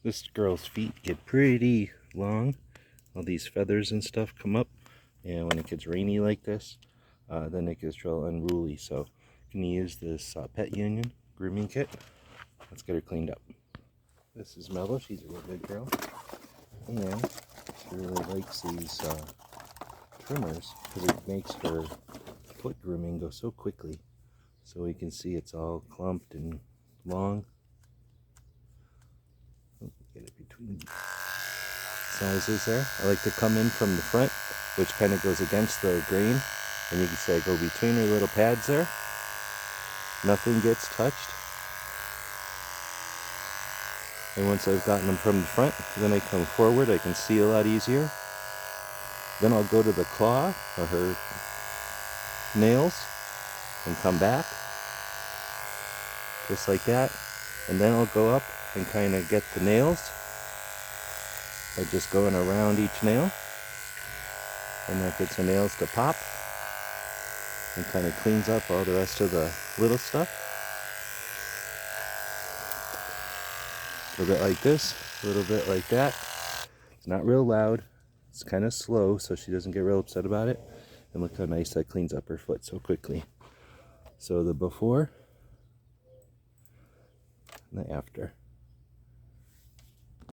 This girl's feet get pretty long. All these feathers and stuff come up, and when it gets rainy like this, then it gets real unruly. So you can use this Pet Union grooming kit. Let's get her cleaned up. This is Melba. She's a real good girl, and she really likes these trimmers because it makes her foot grooming go so quickly. So we can see it's all clumped and long. Get it between sizes there. I like to come in from the front, which kind of goes against the grain, and you can say I go between her little pads there. Nothing gets touched. And once I've gotten them from the front, then I come forward. I can see a lot easier. Then I'll go to the claw or her nails and come back just like that, and then I'll go up and kind of get the nails by just going around each nail, and that gets the nails to pop and kind of cleans up all the rest of the little stuff. A little bit like this, a little bit like that. It's not real loud, it's kind of slow so she doesn't get real upset about it. And look how nice that cleans up her foot so quickly. So the before and the after.